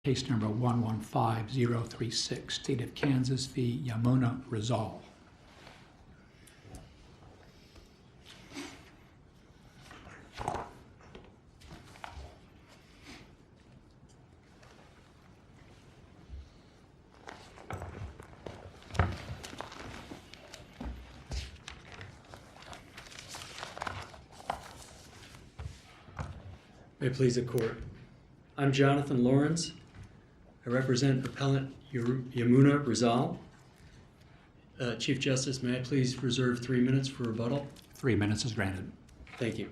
Case number 115036, State of Kansas v. Yamuna Rizal. May it please the court. I'm Jonathan Lawrence. I represent appellant Yamuna Rizal. Chief Justice, may I please reserve 3 minutes for rebuttal? 3 minutes is granted. Thank you.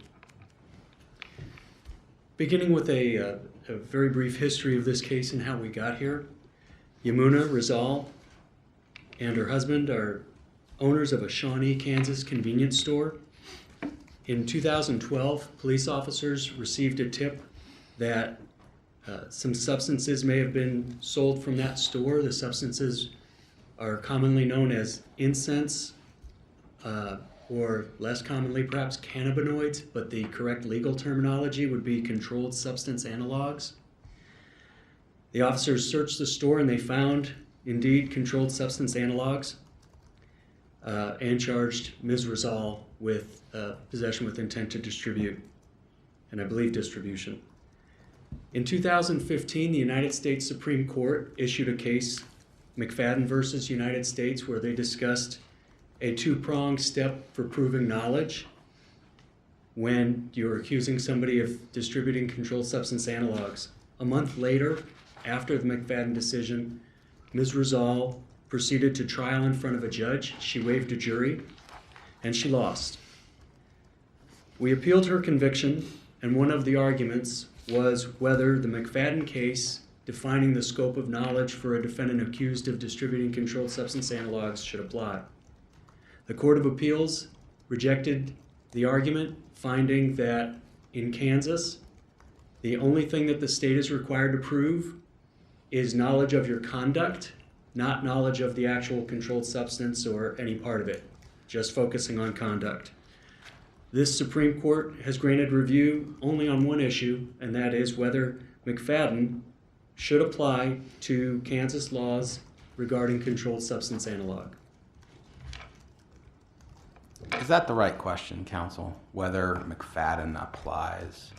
Beginning with a very brief history of this case and how we got here. Yamuna Rizal and her husband are owners of a Shawnee, Kansas convenience store. In 2012, police officers received a tip that some substances may have been sold from that store. The substances are commonly known as incense, or less commonly perhaps cannabinoids, but the correct legal terminology would be controlled substance analogs. The officers searched the store and they found indeed controlled substance analogs and charged Ms. Rizal with possession with intent to distribute, and I believe distribution. In 2015, the United States Supreme Court issued a case, McFadden versus United States, where they discussed a two-pronged step for proving knowledge when you're accusing somebody of distributing controlled substance analogs. A month later, after the McFadden decision, Ms. Rizal proceeded to trial in front of a judge. She waived a jury, and she lost. We appealed her conviction, and one of the arguments was whether the McFadden case defining the scope of knowledge for a defendant accused of distributing controlled substance analogs should apply. The Court of Appeals rejected the argument, finding that in Kansas, the only thing that the state is required to prove is knowledge of your conduct, not knowledge of the actual controlled substance or any part of it, just focusing on conduct. This Supreme Court has granted review only on one issue, and that is whether McFadden should apply to Kansas laws regarding controlled substance analog. Is that the right question, counsel, whether McFadden applies?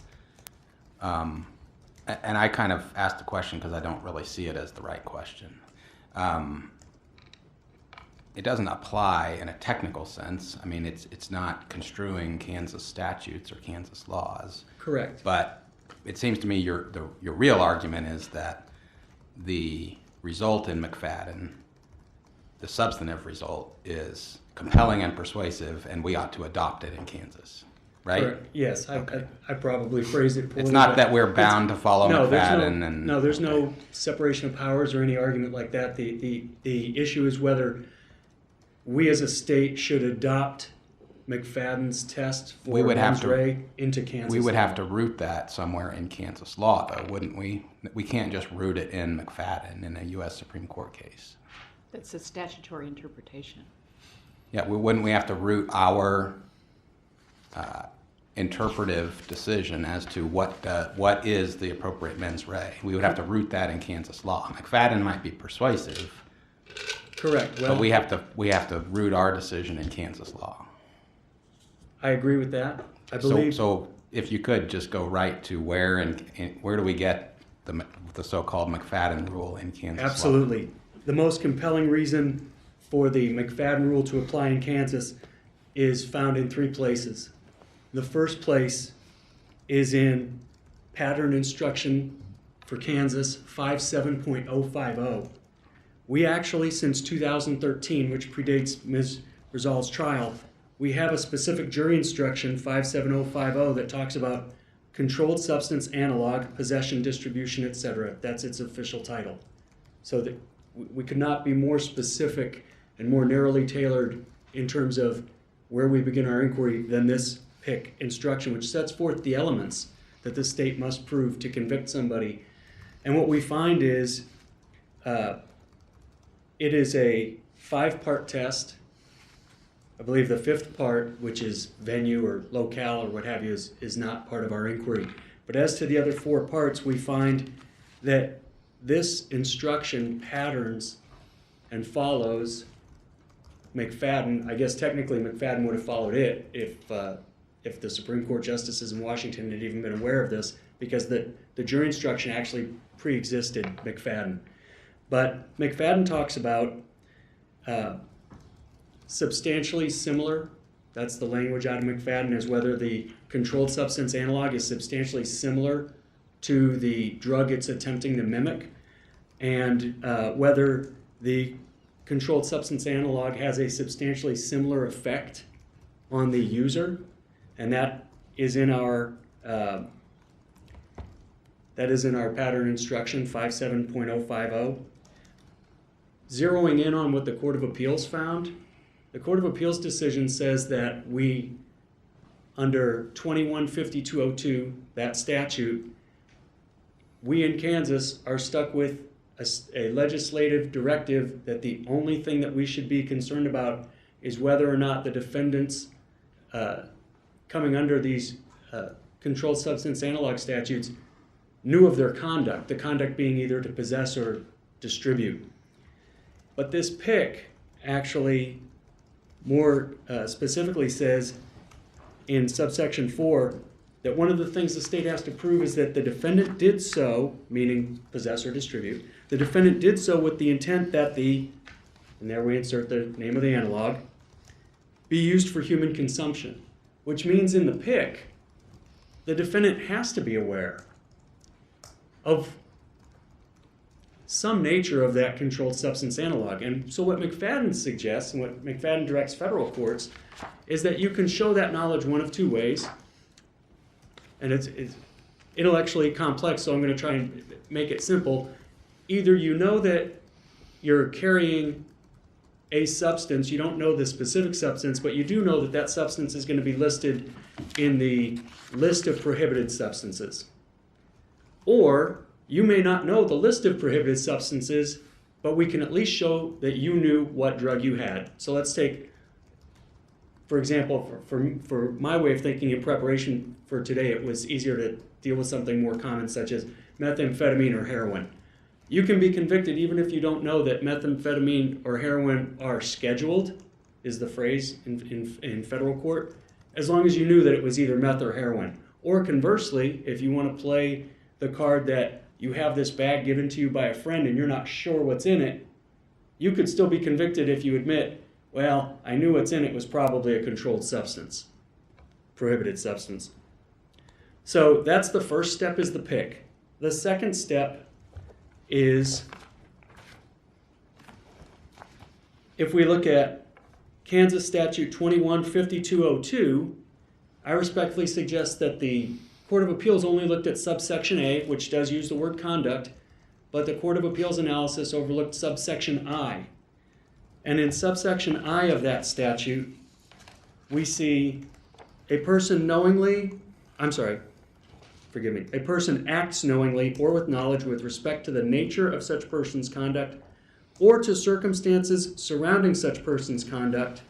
And I kind of asked the question because I don't really see it as the right question. It doesn't apply in a technical sense. I mean, it's not construing Kansas statutes or Kansas laws. Correct. But it seems to me your real argument is that the result in McFadden, the substantive result, is compelling and persuasive, and we ought to adopt it in Kansas, right? Correct. Yes, Okay. I probably phrased it poorly. It's not that we're bound to follow McFadden. There's no separation of powers or any argument like that. The issue is whether we as a state should adopt McFadden's test for mens rea into Kansas. We would have to root that somewhere in Kansas law, though, wouldn't we? We can't just root it in McFadden in a U.S. Supreme Court case. That's a statutory interpretation. Yeah, wouldn't we have to root our interpretive decision as to what is the appropriate mens rea? We would have to root that in Kansas law. McFadden might be persuasive. Correct. Well, But we have to root our decision in Kansas law. I agree with that. I believe. So if you could just go right to where do we get the so-called McFadden rule in Kansas law? Absolutely. The most compelling reason for the McFadden rule to apply in Kansas is found in 3 places. The first place is in Pattern Instruction for Kansas 57.050. We actually, since 2013, which predates Ms. Rizal's trial, we have a specific jury instruction, 57050, that talks about controlled substance analog, possession, distribution, etc. That's its official title. So that we could not be more specific and more narrowly tailored in terms of where we begin our inquiry than this PIC instruction, which sets forth the elements that the state must prove to convict somebody. And what we find is it is a 5-part test. I believe the 5th part, which is venue or locale or what have you, is not part of our inquiry. But as to the other 4 parts, we find that this instruction patterns and follows McFadden. I guess technically McFadden would have followed it if the Supreme Court justices in Washington had even been aware of this, because the jury instruction actually pre-existed McFadden. But McFadden talks about substantially similar. That's the language out of McFadden, is whether the controlled substance analog is substantially similar to the drug it's attempting to mimic, and whether the controlled substance analog has a substantially similar effect on the user, and that is in our pattern instruction 57.050. Zeroing in on what the Court of Appeals found, the Court of Appeals decision says that we, under 215202, that statute, we in Kansas are stuck with a legislative directive that the only thing that we should be concerned about is whether or not the defendants coming under these controlled substance analog statutes knew of their conduct, the conduct being either to possess or distribute. But this PIC actually more specifically says in subsection 4 that one of the things the state has to prove is that the defendant did so, meaning possess or distribute, the defendant did so with the intent that and there we insert the name of the analog, be used for human consumption, which means in the PIC, the defendant has to be aware of some nature of that controlled substance analog. And so what McFadden suggests, and what McFadden directs federal courts, is that you can show that knowledge one of two ways. And it's intellectually complex, so I'm going to try and make it simple. Either you know that you're carrying a substance, you don't know the specific substance, but you do know that that substance is going to be listed in the list of prohibited substances. Or you may not know the list of prohibited substances, but we can at least show that you knew what drug you had. So let's take, for example, for my way of thinking in preparation for today, it was easier to deal with something more common, such as methamphetamine or heroin. You can be convicted even if you don't know that methamphetamine or heroin are scheduled, is the phrase in federal court, as long as you knew that it was either meth or heroin. Or conversely, if you want to play the card that you have this bag given to you by a friend and you're not sure what's in it, you could still be convicted if you admit, well, I knew what's in it was probably a controlled substance, prohibited substance. So that's the first step, is the PIC. The second step is, if we look at Kansas Statute 215202, I respectfully suggest that the Court of Appeals only looked at subsection A, which does use the word conduct, but the Court of Appeals analysis overlooked subsection I. And in subsection I of that statute, we see a person acts knowingly or with knowledge with respect to the nature of such person's conduct or to circumstances surrounding such person's conduct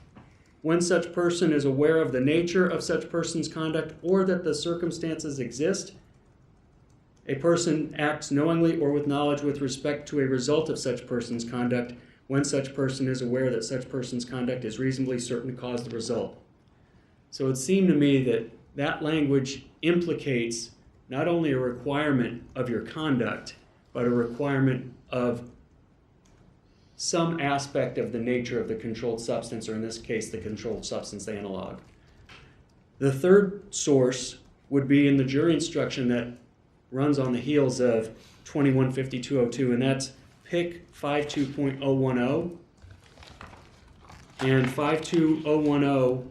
when such person is aware of the nature of such person's conduct or that the circumstances exist. A person acts knowingly or with knowledge with respect to a result of such person's conduct when such person is aware that such person's conduct is reasonably certain to cause the result. So it seemed to me that that language implicates not only a requirement of your conduct, but a requirement of some aspect of the nature of the controlled substance, or in this case, the controlled substance analog. The third source would be in the jury instruction that runs on the heels of 215202, and that's PIC 52.010. And 52010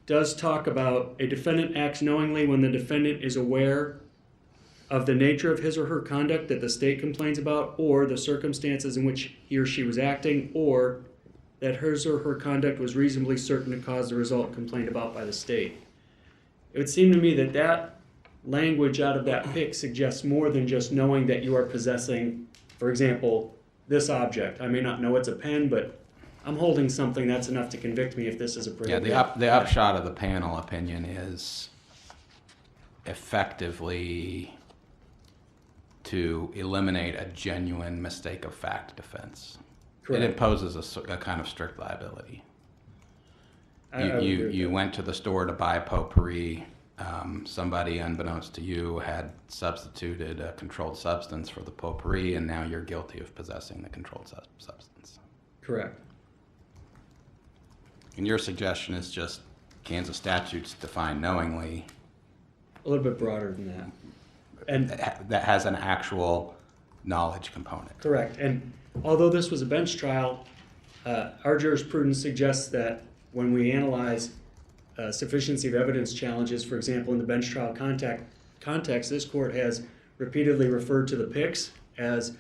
does talk about a defendant acts knowingly when the defendant is aware of the nature of his or her conduct that the state complains about, or the circumstances in which he or she was acting, or that his or her conduct was reasonably certain to cause the result complained about by the state. It would seem to me that that language out of that PIC suggests more than just knowing that you are possessing, for example, this object. I may not know it's a pen, but I'm holding something that's enough to convict me if this is a prohibited. Yeah, the upshot of the panel opinion is effectively to eliminate a genuine mistake of fact defense. Correct. It imposes a kind of strict liability. I would agree with You that. went to the store to buy potpourri. Somebody, unbeknownst to you, had substituted a controlled substance for the potpourri, and now you're guilty of possessing the controlled substance. Correct. And your suggestion is just Kansas statutes define knowingly A little bit broader than that. And that has an actual knowledge component. correct. And although this was a bench trial, our jurisprudence suggests that when we analyze sufficiency of evidence challenges, for example, in the bench trial context, this court has repeatedly referred to the PICs as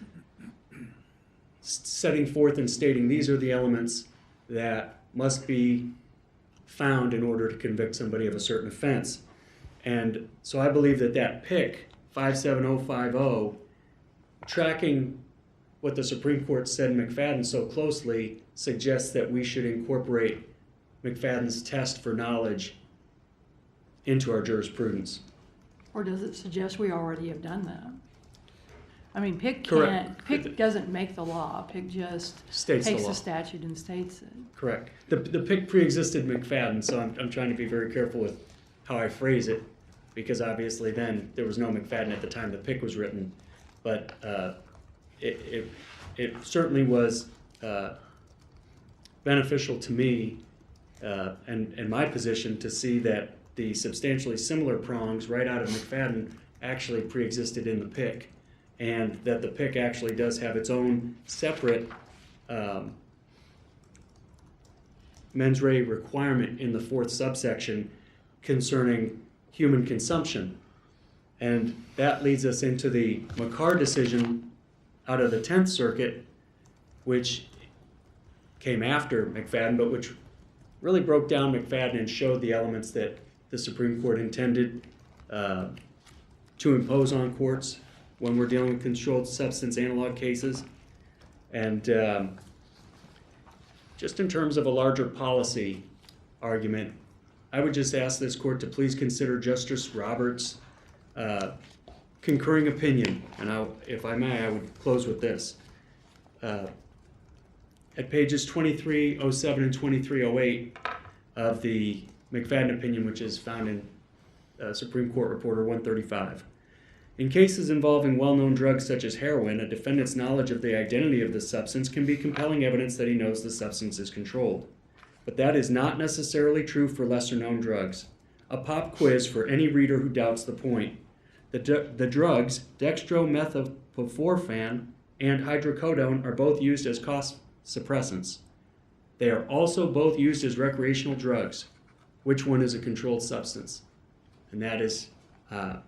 setting forth and stating these are the elements that must be found in order to convict somebody of a certain offense. And so I believe that that PIC, 57050, tracking what the Supreme Court said in McFadden so closely, suggests that we should incorporate McFadden's test for knowledge into our jurisprudence. Or does it suggest we already have done that? I mean, PIC Correct. PIC doesn't make the law. PIC just States the takes law. the statute and states it. Correct. The PIC pre-existed McFadden, so I'm trying to be very careful with how I phrase it, because obviously then there was no McFadden at the time the PIC was written. But it certainly was beneficial to me and my position to see that the substantially similar prongs right out of McFadden actually pre-existed in the PIC, and that the PIC actually does have its own separate mens rea requirement in the fourth subsection concerning human consumption. And that leads us into the McCarr decision out of the 10th Circuit, which came after McFadden, but which really broke down McFadden and showed the elements that the Supreme Court intended to impose on courts when we're dealing with controlled substance analog cases. And just in terms of a larger policy argument, I would just ask this court to please consider Justice Roberts' concurring opinion. And if I may, I would close with this. At pages 2307 and 2308 of the McFadden opinion, which is found in Supreme Court Reporter 135. In cases involving well-known drugs such as heroin, a defendant's knowledge of the identity of the substance can be compelling evidence that he knows the substance is controlled. But that is not necessarily true for lesser-known drugs. A pop quiz for any reader who doubts the point. The drugs, dextromethorphan and hydrocodone, are both used as cost suppressants. They are also both used as recreational drugs. Which one is a controlled substance? And that is a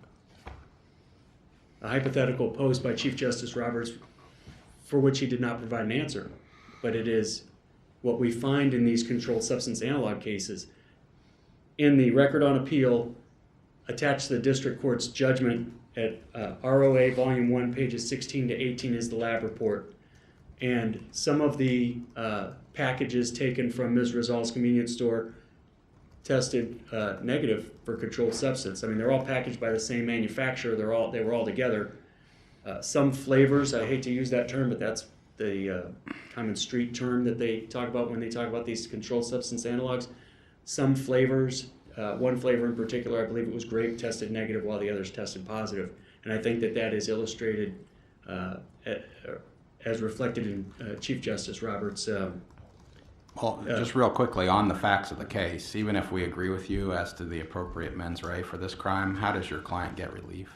hypothetical posed by Chief Justice Roberts, for which he did not provide an answer. But it is what we find in these controlled substance analog cases. In the record on appeal, attached to the district court's judgment at ROA Volume 1, pages 16 to 18 is the lab report. And some of the packages taken from Ms. Rizal's convenience store tested negative for controlled substance. I mean, they're all packaged by the same manufacturer. They were all together. Some flavors, I hate to use that term, but that's the common street term that they talk about when they talk about these controlled substance analogs. Some flavors, one flavor in particular, I believe it was grape, tested negative while the others tested positive. And I think that is illustrated as reflected in Chief Justice Roberts' Well, just real quickly on the facts of the case, even if we agree with you as to the appropriate mens rea for this crime, how does your client get relief?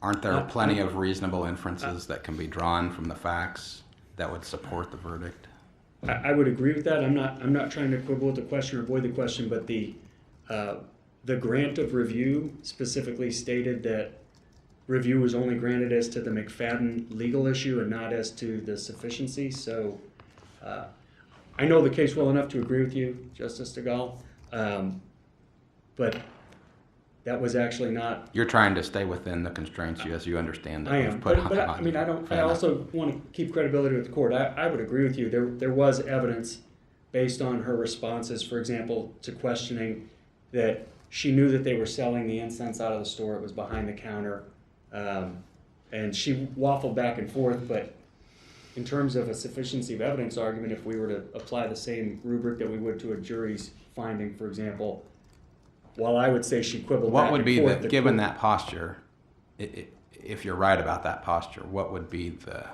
Aren't there plenty of reasonable inferences that can be drawn from the facts that would support the verdict? I would agree with that. I'm not trying to quibble with the question or avoid the question, but the grant of review specifically stated that review was only granted as to the McFadden legal issue and not as to the sufficiency. So I know the case well enough to agree with you, Justice DeGaulle, but that was actually not. You're trying to stay within the constraints as you understand that I we've am, put but on I mean, I you. Fair also enough. want to keep credibility with the court. I would agree with you. There was evidence based on her responses, for example, to questioning, that she knew that they were selling the incense out of the store. It was behind the counter. And she waffled back and forth, but in terms of a sufficiency of evidence argument, if we were to apply the same rubric that we would to a jury's finding, for example, while I would say she quibbled What back would and be forth, the, given that posture, if you're right about that posture, what would be the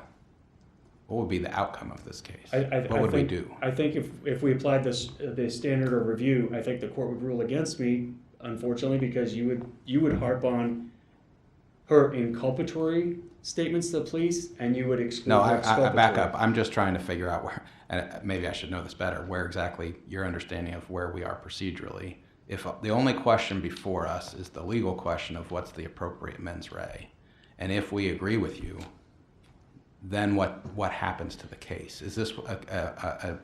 outcome of this case? What would we do? I think if we applied the standard of review, I think the court would rule against me, unfortunately, because you would harp on her inculpatory statements to the police, and you would exclude No, her I exculpatory. back up. I'm just trying to figure out where, and maybe I should know this better, where exactly your understanding of where we are procedurally. If the only question before us is the legal question of what's the appropriate mens rea, and if we agree with you, then what happens to the case? Is this a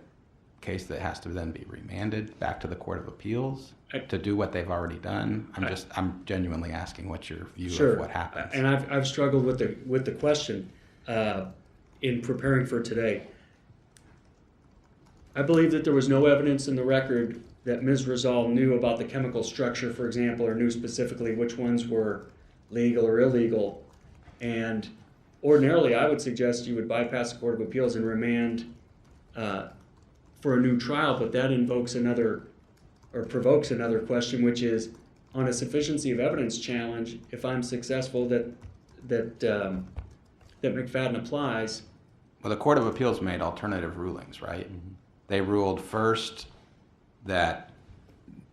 case that has to then be remanded back to the Court of Appeals to do what they've already done? I'm genuinely asking what's your view of what happens. And I've struggled with the question in preparing for today. I believe that there was no evidence in the record that Ms. Rizal knew about the chemical structure, for example, or knew specifically which ones were legal or illegal. And ordinarily, I would suggest you would bypass the Court of Appeals and remand for a new trial, but that invokes another, or provokes another question, which is, on a sufficiency of evidence challenge, if I'm successful that McFadden applies. Well, the Court of Appeals made alternative rulings, right? Mm-hmm. They ruled first that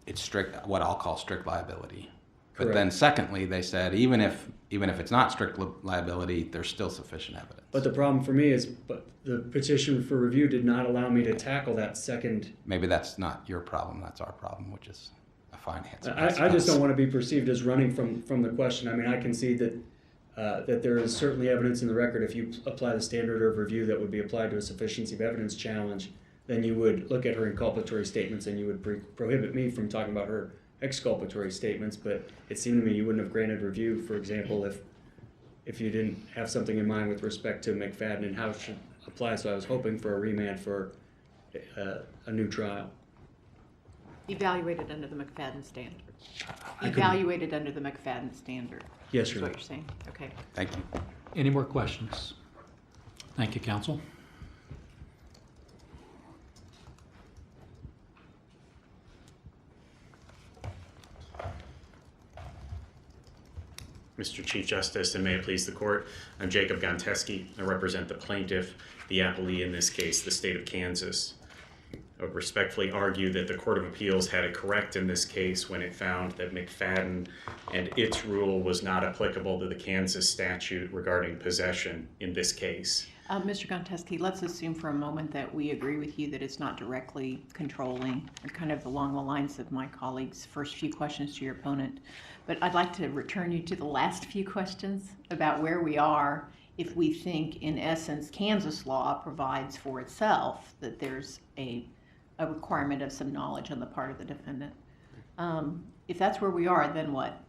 it's strict, what I'll call strict liability. But Correct. then secondly, they said even if it's not strict liability, there's still sufficient evidence. But the problem for me is, but the petition for review did not allow me to tackle that second. Maybe that's not your problem, that's our problem, which is a fine answer. I just don't want to be perceived as running from the question. I mean, I concede that there is certainly evidence in the record. If you apply the standard of review that would be applied to a sufficiency of evidence challenge, then you would look at her inculpatory statements and you would prohibit me from talking about her exculpatory statements. But it seemed to me you wouldn't have granted review, for example, if you didn't have something in mind with respect to McFadden and how it should apply. So I was hoping for a remand for a new trial. Evaluated under the McFadden standard. I could- Evaluated under the McFadden standard. Yes, Is Your what Honor. you're saying. Okay. Thank you. Any more questions? Thank you, counsel. Mr. Chief Justice, and may it please the court, I'm Jacob Gonteski. I represent the plaintiff, the appellee in this case, the state of Kansas. I would respectfully argue that the Court of Appeals had it correct in this case when it found that McFadden and its rule was not applicable to the Kansas statute regarding possession in this case. Mr. Gonteski, let's assume for a moment that we agree with you that it's not directly controlling, or kind of along the lines of my colleague's first few questions to your opponent. But I'd like to return you to the last few questions about where we are if we think, in essence, Kansas law provides for itself that there's a requirement of some knowledge on the part of the defendant. If that's where we are, then what?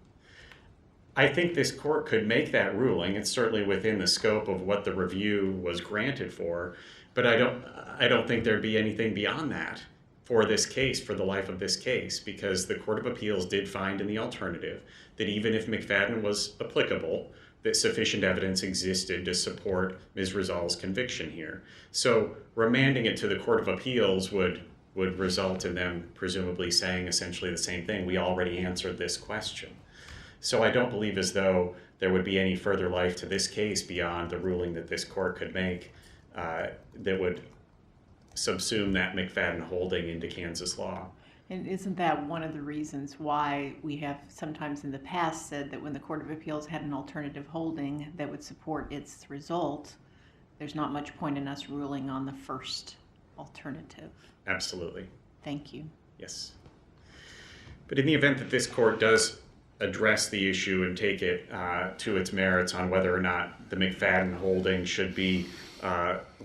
I think this court could make that ruling. It's certainly within the scope of what the review was granted for, but I don't think there'd be anything beyond that for this case, for the life of this case, because the Court of Appeals did find in the alternative that even if McFadden was applicable, that sufficient evidence existed to support Ms. Rizal's conviction here. So remanding it to the Court of Appeals would result in them presumably saying essentially the same thing. We already answered this question. So I don't believe as though there would be any further life to this case beyond the ruling that this court could make that would subsume that McFadden holding into Kansas law. And isn't that one of the reasons why we have sometimes in the past said that when the Court of Appeals had an alternative holding that would support its result, there's not much point in us ruling on the first alternative? Absolutely. Thank you. Yes. But in the event that this court does address the issue and take it to its merits on whether or not the McFadden holding should be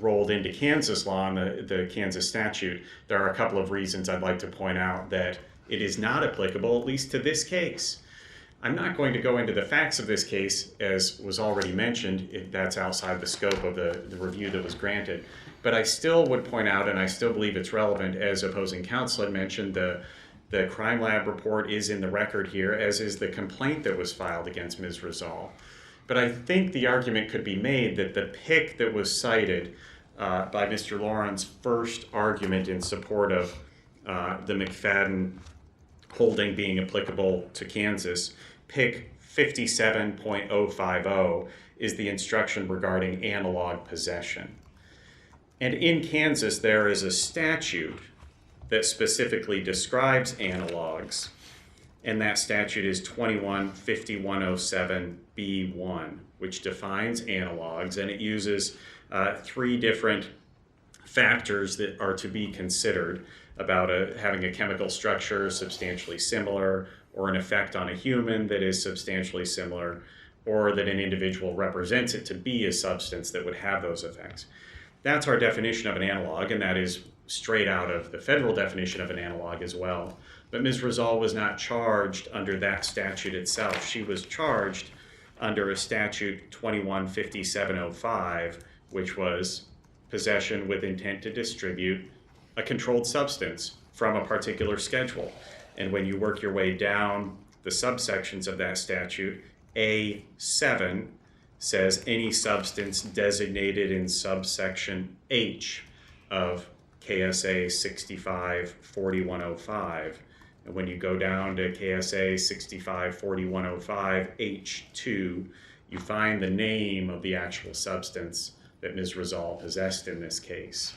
rolled into Kansas law and the Kansas statute, there are a couple of reasons I'd like to point out that it is not applicable, at least to this case. I'm not going to go into the facts of this case, as was already mentioned, if that's outside the scope of the review that was granted. But I still would point out, and I still believe it's relevant, as opposing counsel had mentioned, the crime lab report is in the record here, as is the complaint that was filed against Ms. Rizal. But I think the argument could be made that the pick that was cited by Mr. Lauren's first argument in support of the McFadden holding being applicable to Kansas, pick 57.050 is the instruction regarding analog possession. And in Kansas, there is a statute that specifically describes analogs, and that statute is 21-5107B1, which defines analogs, and it uses 3 different factors that are to be considered about having a chemical structure substantially similar, or an effect on a human that is substantially similar, or that an individual represents it to be a substance that would have those effects. That's our definition of an analog, and that is straight out of the federal definition of an analog as well. But Ms. Rizal was not charged under that statute itself. She was charged under a statute 21-5705, which was possession with intent to distribute a controlled substance from a particular schedule. And when you work your way down the subsections of that statute, A7 says any substance designated in subsection H of KSA 65-4105. And when you go down to KSA 65-4105 H2, you find the name of the actual substance that Ms. Rizal possessed in this case.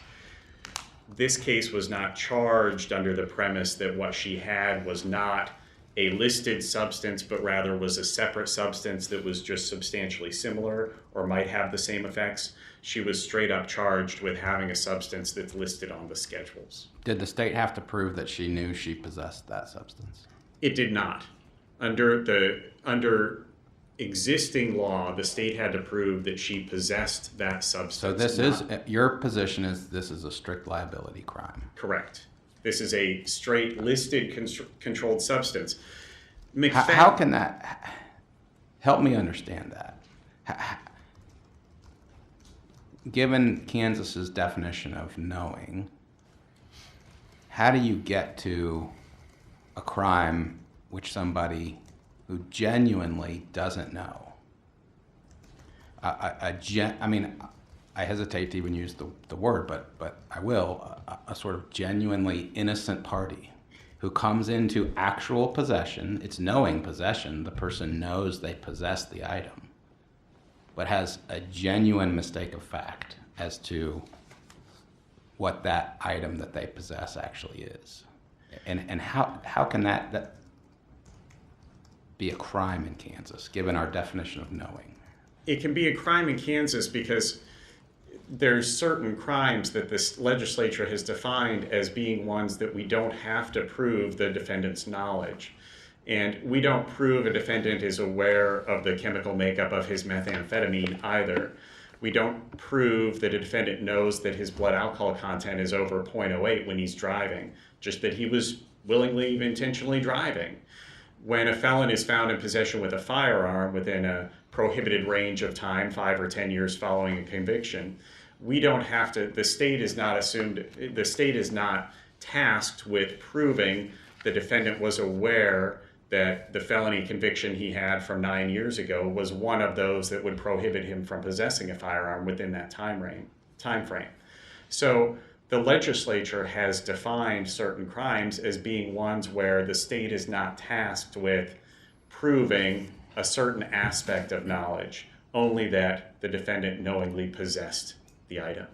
This case was not charged under the premise that what she had was not a listed substance, but rather was a separate substance that was just substantially similar or might have the same effects. She was straight up charged with having a substance that's listed on the schedules. Did the state have to prove that she knew she possessed that substance? It did not. Under existing law, the state had to prove that she possessed that substance. So this is, your position is this is a strict liability crime? Correct. This is a straight listed controlled substance. How can that, help me understand that. Given Kansas's definition of knowing, how do you get to a crime which somebody who genuinely doesn't know? I mean, I hesitate to even use the word, but I will, a sort of genuinely innocent party who comes into actual possession, it's knowing possession, the person knows they possess the item, but has a genuine mistake of fact as to what that item that they possess actually is. And how can that be a crime in Kansas, given our definition of knowing? It can be a crime in Kansas because there's certain crimes that this legislature has defined as being ones that we don't have to prove the defendant's knowledge. And we don't prove a defendant is aware of the chemical makeup of his methamphetamine either. We don't prove that a defendant knows that his blood alcohol content is over 0.08 when he's driving, just that he was willingly, intentionally driving. When a felon is found in possession with a firearm within a prohibited range of time, 5 or 10 years following a conviction, we don't have to, the state is not tasked with proving the defendant was aware that the felony conviction he had from 9 years ago was one of those that would prohibit him from possessing a firearm within that time frame. So the legislature has defined certain crimes as being ones where the state is not tasked with proving a certain aspect of knowledge, only that the defendant knowingly possessed the item.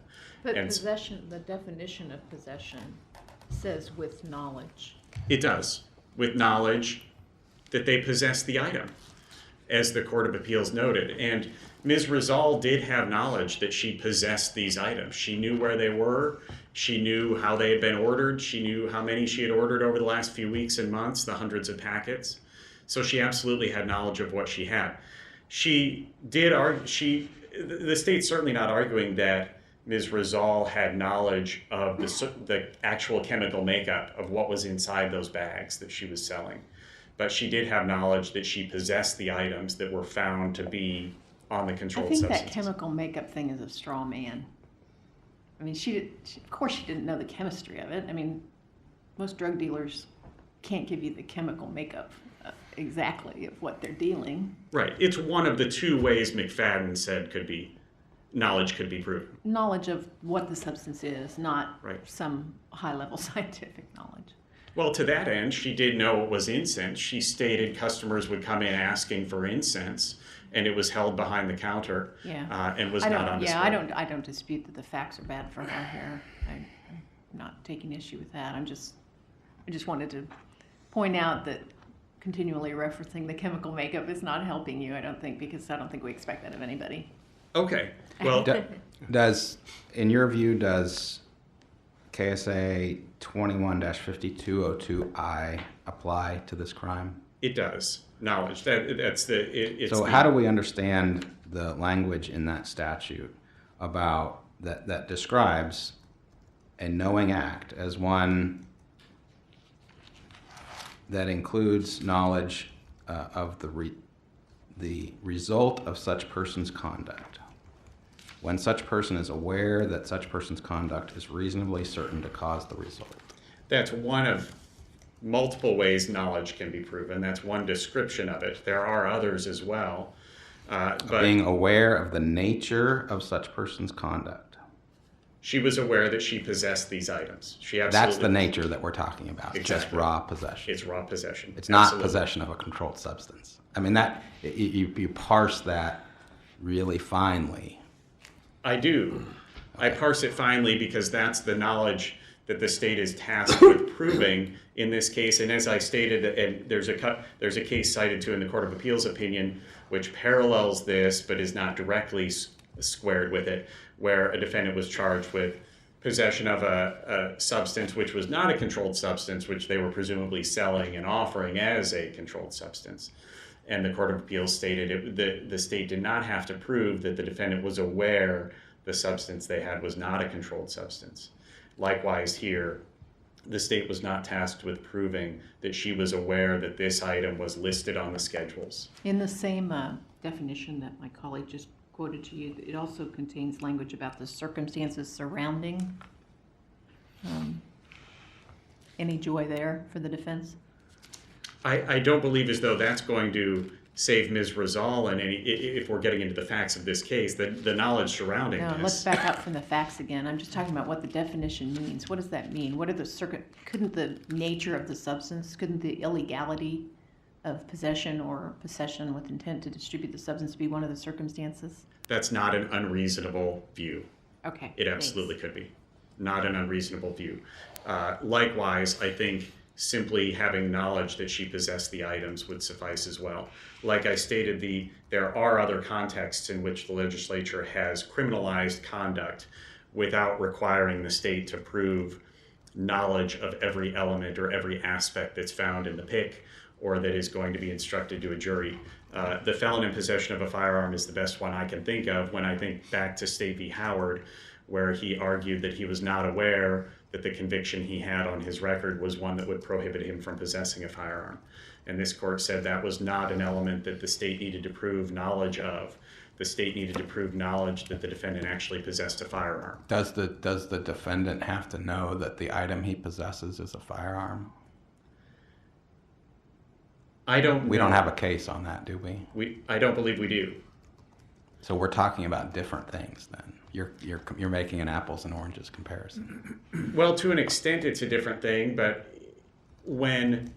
But And possession, the definition of possession says with knowledge. it does, with knowledge that they possess the item, as the Court of Appeals noted. And Ms. Rizal did have knowledge that she possessed these items. She knew where they were. She knew how they had been ordered. She knew how many she had ordered over the last few weeks and months, the hundreds of packets. So she absolutely had knowledge of what she had. She did argue, the state's certainly not arguing that Ms. Rizal had knowledge of the actual chemical makeup of what was inside those bags that she was selling. But she did have knowledge that she possessed the items that were found to be on the I controlled think substances. that chemical makeup thing is a straw man. I mean, of course she didn't know the chemistry of it. I mean, most drug dealers can't give you the chemical makeup. exactly of what they're dealing. Right. It's one of the two ways McFadden said knowledge could be proven. Knowledge of what the substance is, not Right. some high-level scientific knowledge. Well, to that end, she did know it was incense. She stated customers would come in asking for incense, and it was held behind the counter, Yeah. and was I not don't, on display. yeah, I don't dispute that the facts are bad for her here. I'm not taking issue with that. I just wanted to point out that continually referencing the chemical makeup is not helping you, I don't think, because I don't think we expect that of anybody. Okay. Well, Does, in your view, does KSA 21-5202I apply to this crime? it does. Knowledge. It's So the- how do we understand the language in that statute about that describes a knowing act as one that includes knowledge of the result of such person's conduct, when such person is aware that such person's conduct is reasonably certain to cause the result? That's one of multiple ways knowledge can be proven. That's one description of it. There are others as well. But Being aware of the nature of such person's conduct. she was aware that she possessed these items. She absolutely. That's the nature that we're talking about. Just Exactly. raw possession. It's raw possession. It's not Absolutely. possession of a controlled substance. I mean, that you parse that really finely. I do. I parse it finely because that's the knowledge that the state is tasked with proving in this case. And as I stated, and there's a case cited to in the Court of Appeals opinion, which parallels this but is not directly squared with it, where a defendant was charged with possession of a substance which was not a controlled substance, which they were presumably selling and offering as a controlled substance. And the Court of Appeals stated the state did not have to prove that the defendant was aware the substance they had was not a controlled substance. Likewise here, the state was not tasked with proving that she was aware that this item was listed on the schedules. In the same definition that my colleague just quoted to you, it also contains language about the circumstances surrounding. Any joy there for the defense? I don't believe as though that's going to save Ms. Rizal and if we're getting into the facts of this case, the knowledge surrounding No, this. let's back up from the facts again. I'm just talking about what the definition means. What does that mean? What are the couldn't the nature of the substance, couldn't the illegality of possession or possession with intent to distribute the substance be one of the circumstances? That's not an unreasonable view. Okay. It absolutely could be. Not an unreasonable view. Likewise, I think simply having knowledge that she possessed the items would suffice as well. Like I stated, there are other contexts in which the legislature has criminalized conduct without requiring the state to prove knowledge of every element or every aspect that's found in the PIC or that is going to be instructed to a jury. The felon in possession of a firearm is the best one I can think of when I think back to State v. Howard, where he argued that he was not aware that the conviction he had on his record was one that would prohibit him from possessing a firearm. And this court said that was not an element that the state needed to prove knowledge of. The state needed to prove knowledge that the defendant actually possessed a firearm. Does the defendant have to know that the item he possesses is a firearm? I don't. We know. don't have a case on that, do we? I don't believe we do. So we're talking about different things then. You're making an apples and oranges comparison. Well, to an extent, it's a different thing, but when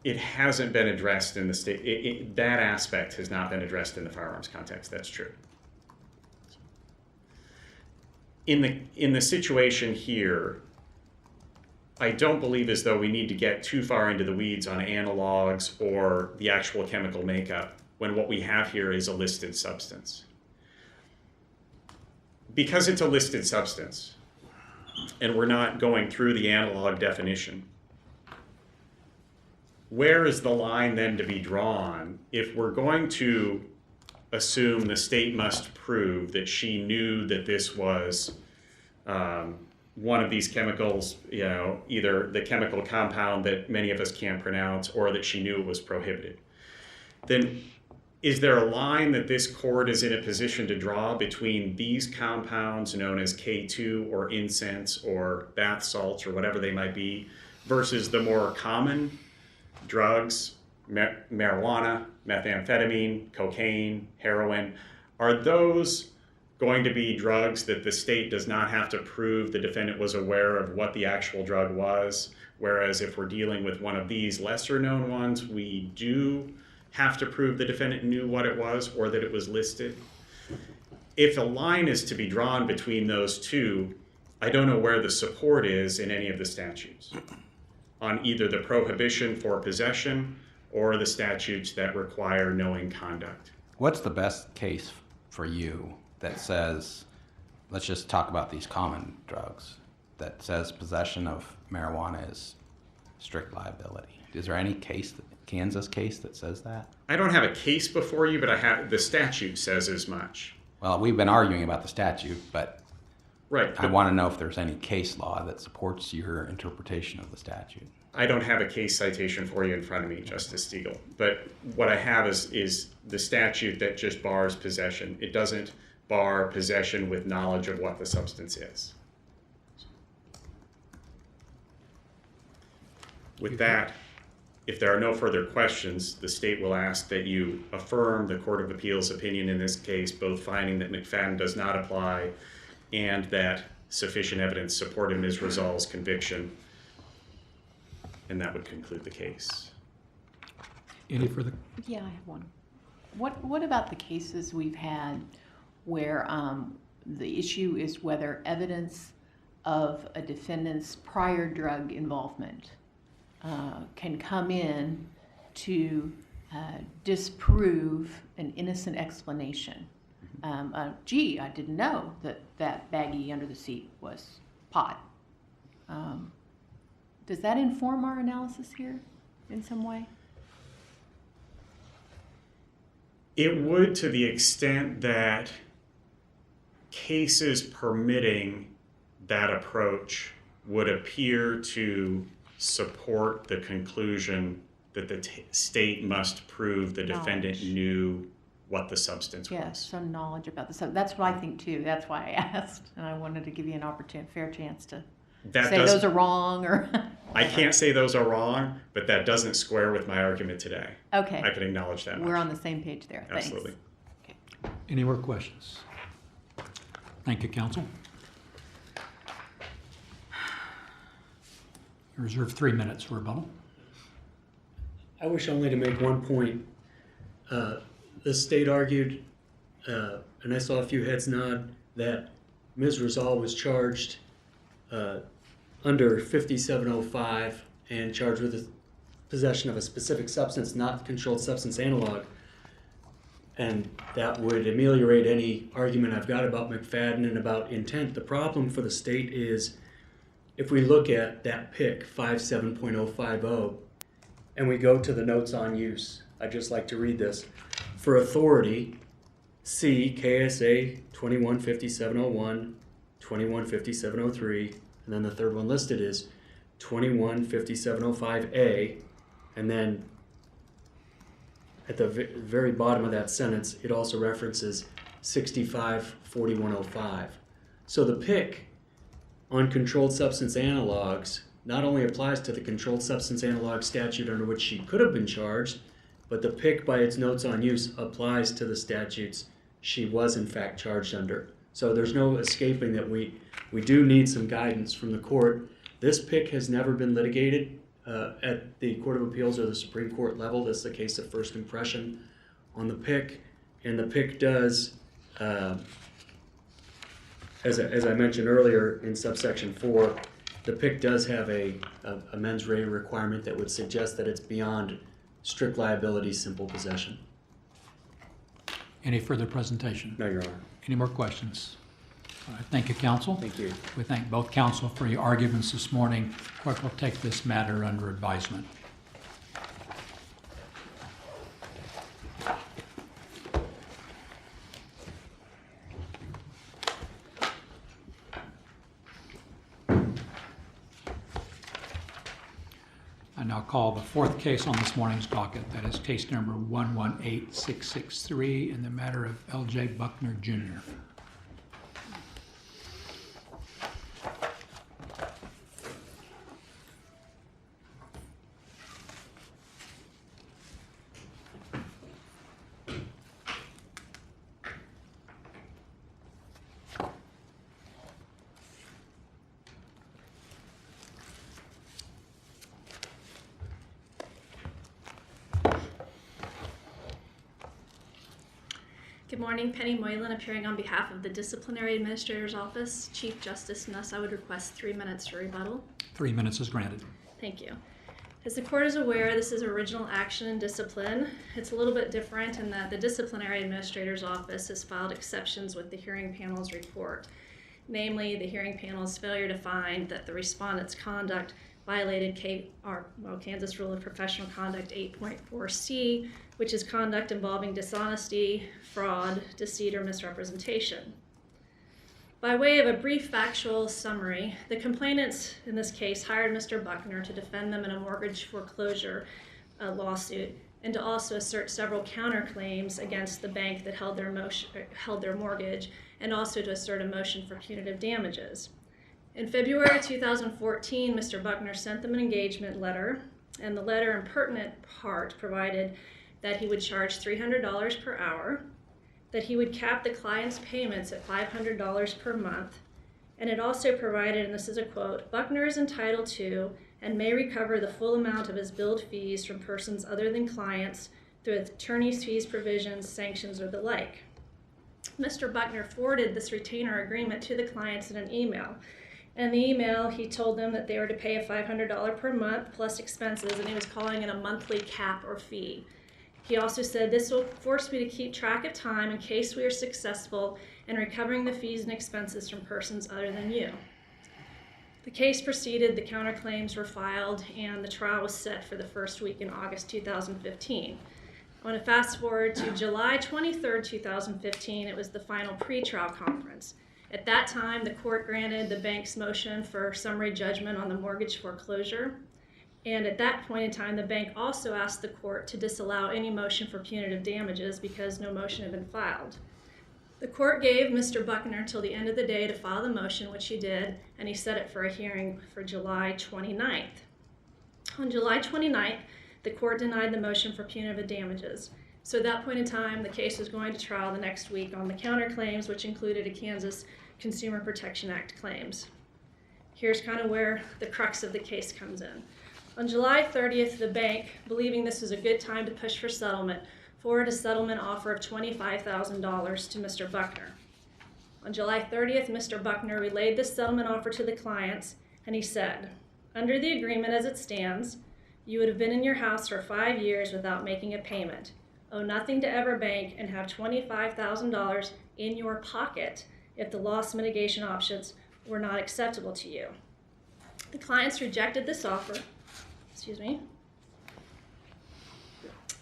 it hasn't been addressed in the state, that aspect has not been addressed in the firearms context. That's true. In the situation here, I don't believe as though we need to get too far into the weeds on analogs or the actual chemical makeup when what we have here is a listed substance. Because it's a listed substance, and we're not going through the analog definition, where is the line then to be drawn if we're going to assume the state must prove that she knew that this was one of these chemicals, either the chemical compound that many of us can't pronounce or that she knew it was prohibited? Then is there a line that this court is in a position to draw between these compounds known as K2 or incense or bath salts or whatever they might be versus the more common drugs, marijuana, methamphetamine, cocaine, heroin. Are those going to be drugs that the state does not have to prove the defendant was aware of what the actual drug was? Whereas if we're dealing with one of these lesser known ones, we do have to prove the defendant knew what it was or that it was listed. If a line is to be drawn between those two, I don't know where the support is in any of the statutes on either the prohibition for possession or the statutes that require knowing conduct. What's the best case for you that says, let's just talk about these common drugs, that says possession of marijuana is strict liability? Is there any case, Kansas case, that says that? I don't have a case before you, but I have the statute says as much. Well, we've been arguing about the statute, but Right. I want to know if there's any case law that supports your interpretation of the statute. I don't have a case citation for you in front of me, Justice Stiegel. But what I have is the statute that just bars possession. It doesn't bar possession with knowledge of what the substance is. With that, if there are no further questions, the state will ask that you affirm the Court of Appeals opinion in this case, both finding that McFadden does not apply and that sufficient evidence supported Ms. Rizal's conviction. And that would conclude the case. Any further? Yeah, I have one. What about the cases we've had where the issue is whether evidence of a defendant's prior drug involvement can come in to disprove an innocent explanation? Gee, I didn't know that baggie under the seat was pot. Does that inform our analysis here in some way? It would, to the extent that cases permitting that approach would appear to support the conclusion that the state must prove the defendant Knowledge. knew what the substance Yes, was. some knowledge about the substance. That's what I think too. That's why I asked, and I wanted to give you an fair chance to That say does, those are wrong or. I can't say those are wrong, but that doesn't square with my argument today. Okay, I can acknowledge that we're much. on the same page there. Thanks. Absolutely. Any more questions? Thank you, counsel. You reserve 3 minutes for rebuttal. I wish only to make one point. The state argued, and I saw a few heads nod, that Ms. Rizal was charged under 5705 and charged with the possession of a specific substance, not controlled substance analog. And that would ameliorate any argument I've got about McFadden and about intent. The problem for the state is if we look at that PIC 57.050 and we go to the notes on use, I'd just like to read this. For authority, see KSA 215701, 215703, and then the third one listed is 215705A, and then at the very bottom of that sentence, it also references 654105. So the PIC on controlled substance analogs not only applies to the controlled substance analog statute under which she could have been charged, but the PIC by its notes on use applies to the statutes she was in fact charged under. So there's no escaping that we do need some guidance from the court. This PIC has never been litigated at the Court of Appeals or the Supreme Court level. This is a case of first impression on the PIC, and the PIC does, as I mentioned earlier in subsection 4, the PIC does have a mens rea requirement that would suggest that it's beyond strict liability, simple possession. Any further presentation? No, Your Honor. Any more questions? All right, thank you, counsel. Thank you. We thank both counsel for your arguments this morning. Court will take this matter under advisement. I now call the fourth case on this morning's docket. That is case number 118663 in the matter of L.J. Buckner, Jr. Good morning, Penny Moylan, appearing on behalf of the Disciplinary Administrator's Office. Chief Justice Nuss, I would request 3 minutes for rebuttal. 3 minutes is granted. Thank you. As the court is aware, this is original action and discipline. It's a little bit different in that the Disciplinary Administrator's Office has filed exceptions with the hearing panel's report. Namely, the hearing panel's failure to find that the respondent's conduct violated Kansas Rule of Professional Conduct 8.4c, which is conduct involving dishonesty, fraud, deceit, or misrepresentation. By way of a brief factual summary, the complainants in this case hired Mr. Buckner to defend them in a mortgage foreclosure lawsuit and to also assert several counterclaims against the bank that held their mortgage, and also to assert a motion for punitive damages. In February 2014, Mr. Buckner sent them an engagement letter, and the letter in pertinent part provided that he would charge $300 per hour, that he would cap the client's payments at $500 per month, and it also provided, and this is a quote, "Buckner is entitled to and may recover the full amount of his billed fees from persons other than clients through attorney's fees provisions, sanctions, or the like." Mr. Buckner forwarded this retainer agreement to the clients in an email. In the email, he told them that they were to pay a $500 per month plus expenses, and he was calling it a monthly cap or fee. He also said, "This will force me to keep track of time in case we are successful in recovering the fees and expenses from persons other than you." The case proceeded, the counterclaims were filed, and the trial was set for the first week in August 2015. I want to fast forward to July 23rd, 2015. It was the final pretrial conference. At that time, the court granted the bank's motion for summary judgment on the mortgage foreclosure. And at that point in time, the bank also asked the court to disallow any motion for punitive damages because no motion had been filed. The court gave Mr. Buckner until the end of the day to file the motion, which he did, and he set it for a hearing for July 29th. On July 29th, the court denied the motion for punitive damages. So at that point in time, the case was going to trial the next week on the counterclaims, which included a Kansas Consumer Protection Act claims. Here's kind of where the crux of the case comes in. On July 30th, the bank, believing this was a good time to push for settlement, forwarded a settlement offer of $25,000 to Mr. Buckner. On July 30th, Mr. Buckner relayed this settlement offer to the clients, and he said, "Under the agreement as it stands, you would have been in your house for 5 years without making a payment, owe nothing to EverBank, and have $25,000 in your pocket if the loss mitigation options were not acceptable to you." The clients rejected this offer,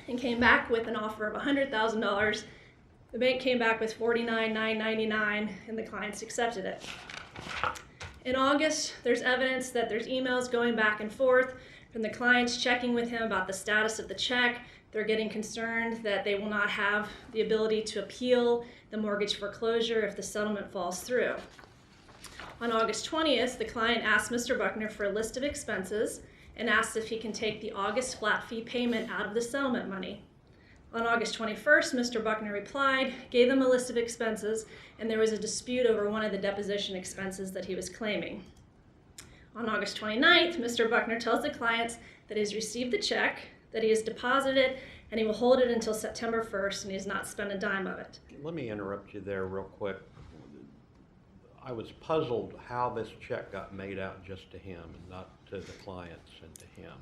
and came back with an offer of $100,000. The bank came back with $49,999, and the clients accepted it. In August, there's evidence that there's emails going back and forth from the clients checking with him about the status of the check. They're getting concerned that they will not have the ability to appeal the mortgage foreclosure if the settlement falls through. On August 20th, the client asked Mr. Buckner for a list of expenses and asked if he can take the August flat fee payment out of the settlement money. On August 21st, Mr. Buckner replied, gave them a list of expenses, and there was a dispute over one of the deposition expenses that he was claiming. On August 29th, Mr. Buckner tells the clients that he's received the check, that he has deposited it, and he will hold it until September 1st, and he's not spent a dime of it. Let me interrupt you there real quick. I was puzzled how this check got made out just to him and not to the clients and to him.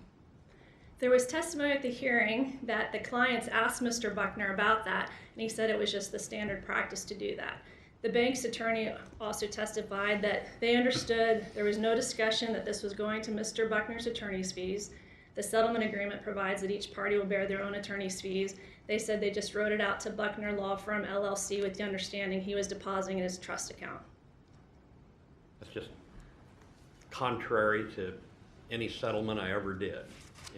There was testimony at the hearing that the clients asked Mr. Buckner about that, and he said it was just the standard practice to do that. The bank's attorney also testified that they understood there was no discussion that this was going to Mr. Buckner's attorney's fees. The settlement agreement provides that each party will bear their own attorney's fees. They said they just wrote it out to Buckner Law Firm, LLC, with the understanding he was depositing in his trust account. That's just contrary to any settlement I ever did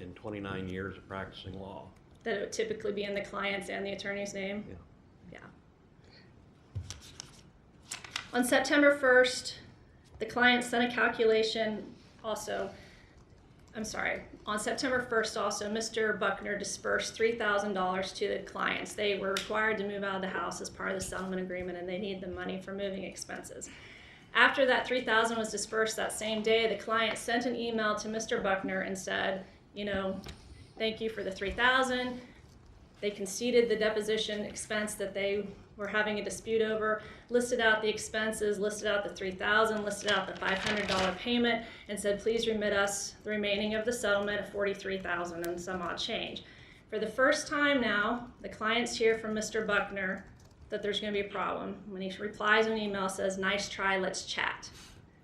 in 29 years of practicing law. That it would typically be in the client's and the attorney's name? Yeah. On September 1st, the client sent a calculation also. On September 1st also, Mr. Buckner dispersed $3,000 to the clients. They were required to move out of the house as part of the settlement agreement, and they needed the money for moving expenses. After that $3,000 was dispersed that same day, the client sent an email to Mr. Buckner and said, thank you for the $3,000. They conceded the deposition expense that they were having a dispute over, listed out the expenses, listed out the $3,000, listed out the $500 payment, and said, please remit us the remaining of the settlement of $43,000 and some odd change. For the first time now, the clients hear from Mr. Buckner that there's going to be a problem. When he replies in an email, says, nice try, let's chat.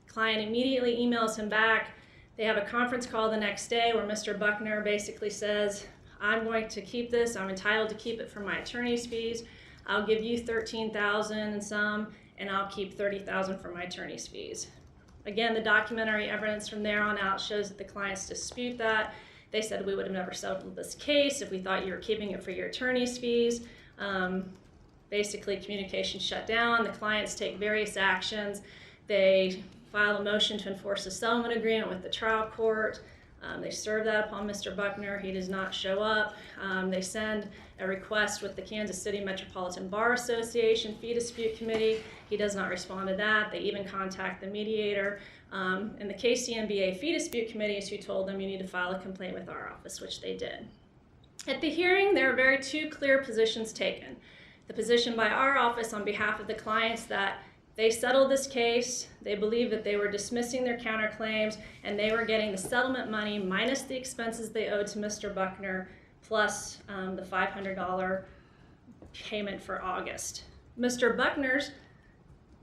Client immediately emails him back. They have a conference call the next day where Mr. Buckner basically says, I'm going to keep this. I'm entitled to keep it for my attorney's fees. I'll give you $13,000 and some, and I'll keep $30,000 for my attorney's fees. Again, the documentary evidence from there on out shows that the clients dispute that. They said we would have never settled this case if we thought you were keeping it for your attorney's fees. Basically, communication shut down. The clients take various actions. They file a motion to enforce a settlement agreement with the trial court. They serve that upon Mr. Buckner. He does not show up. They send a request with the Kansas City Metropolitan Bar Association Fee Dispute Committee. He does not respond to that. They even contact the mediator. And the KCMBA Fee Dispute Committee is who told them you need to file a complaint with our office, which they did. At the hearing, there are two clear positions taken. The position by our office on behalf of the clients that they settled this case, they believed that they were dismissing their counterclaims, and they were getting the settlement money minus the expenses they owed to Mr. Buckner, plus the $500 payment for August. Mr. Buckner's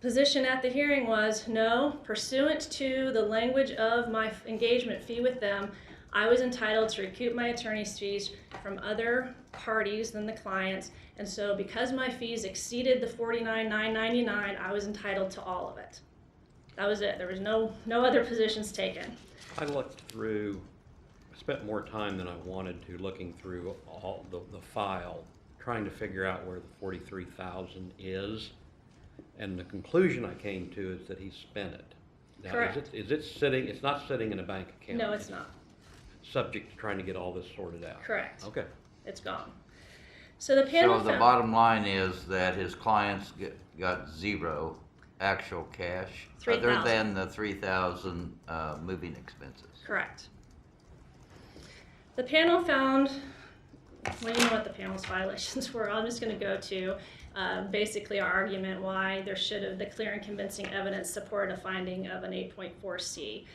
position at the hearing was, no, pursuant to the language of my engagement fee with them, I was entitled to recoup my attorney's fees from other parties than the clients, and so because my fees exceeded the $49,999, I was entitled to all of it. That was it. There was no other positions taken. I looked through, I spent more time than I wanted to looking through all the file, trying to figure out where the $43,000 is, and the conclusion I came to is that he spent it. Now, Correct. Is it sitting, it's not sitting in a bank account? No, it's not. Subject to trying to get all this sorted out? Correct. Okay. It's gone. So the panel So the found, bottom line is that his clients got zero actual cash, other $3,000. than the $3,000 moving expenses. correct. The panel found, well, you know what the panel's violations were. I'm just going to go to basically our argument why there should have the clear and convincing evidence support a finding of an 8.4C.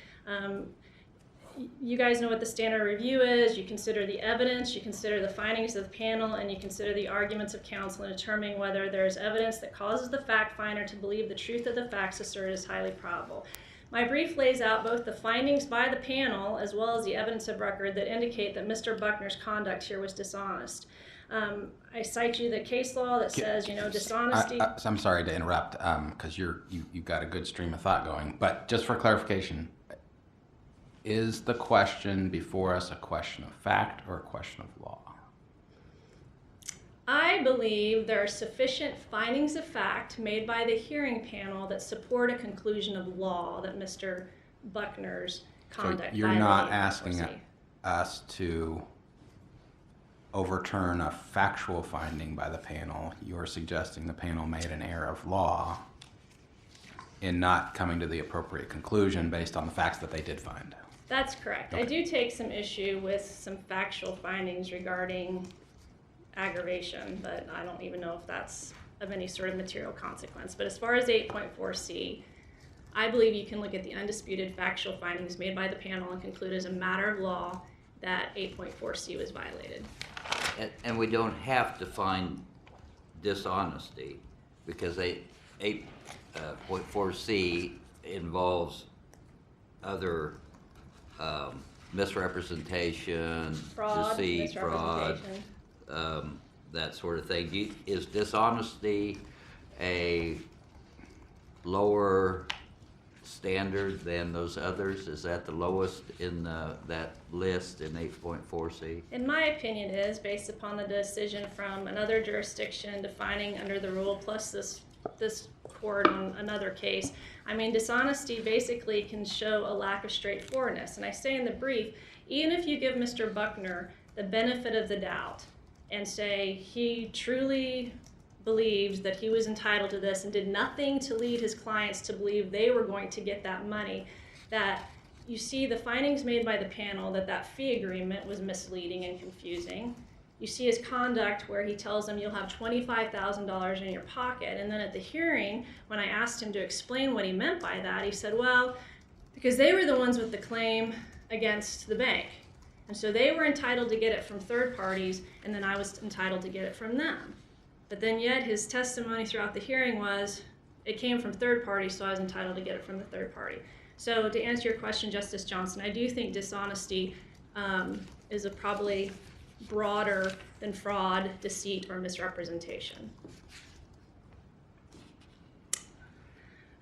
You guys know what the standard review is. You consider the evidence, you consider the findings of the panel, and you consider the arguments of counsel in determining whether there is evidence that causes the fact finder to believe the truth of the facts asserted is highly probable. My brief lays out both the findings by the panel as well as the evidence of record that indicate that Mr. Buckner's conduct here was dishonest. I cite you the case law that says, dishonesty. I'm sorry to interrupt, because you've got a good stream of thought going, but just for clarification, is the question before us a question of fact or a question of law? I believe there are sufficient findings of fact made by the hearing panel that support a conclusion of law that Mr. Buckner's conduct So you're not violated asking 8.4C. us to overturn a factual finding by the panel. You're suggesting the panel made an error of law in not coming to the appropriate conclusion based on the facts that they did find. That's correct. I do take some issue with some factual findings regarding aggravation, but I don't even know if that's of any sort of material consequence. But as far as 8.4C, I believe you can look at the undisputed factual findings made by the panel and conclude as a matter of law that 8.4C was violated. And we don't have to find dishonesty, because 8.4C involves other misrepresentation, Fraud, deceit, fraud, misrepresentation. that sort of thing. Is dishonesty a lower standard than those others? Is that the lowest in that list in 8.4C? In my opinion, it is based upon the decision from another jurisdiction defining under the rule, plus this court on another case. I mean, dishonesty basically can show a lack of straightforwardness. And I say in the brief, even if you give Mr. Buckner the benefit of the doubt and say he truly believes that he was entitled to this and did nothing to lead his clients to believe they were going to get that money, that you see the findings made by the panel that fee agreement was misleading and confusing. You see his conduct where he tells them you'll have $25,000 in your pocket. And then at the hearing, when I asked him to explain what he meant by that, he said, well, because they were the ones with the claim against the bank. And so they were entitled to get it from third parties, and then I was entitled to get it from them. But then yet his testimony throughout the hearing was, it came from third parties, so I was entitled to get it from the third party. So to answer your question, Justice Johnson, I do think dishonesty is a probably broader than fraud, deceit, or misrepresentation.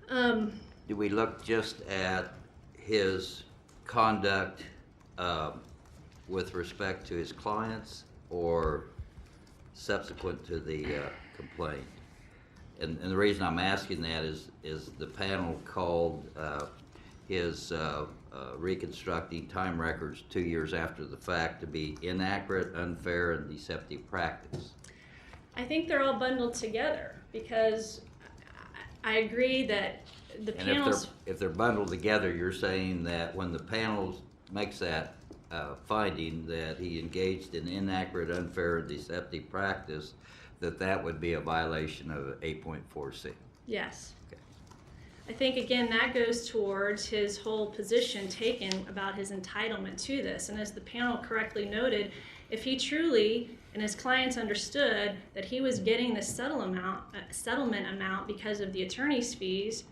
Do we look just at his conduct with respect to his clients or subsequent to the complaint? And the reason I'm asking that is the panel called his reconstructing time records 2 years after the fact to be inaccurate, unfair, and deceptive practice. I think they're all bundled together because I agree that the And panels. if they're bundled together, you're saying that when the panel makes that finding that he engaged in inaccurate, unfair, and deceptive practice, that would be a violation of 8.4C. Yes. Okay. I think, again, that goes towards his whole position taken about his entitlement to this. And as the panel correctly noted, if he truly and his clients understood that he was getting the settlement amount because of the attorney's fees,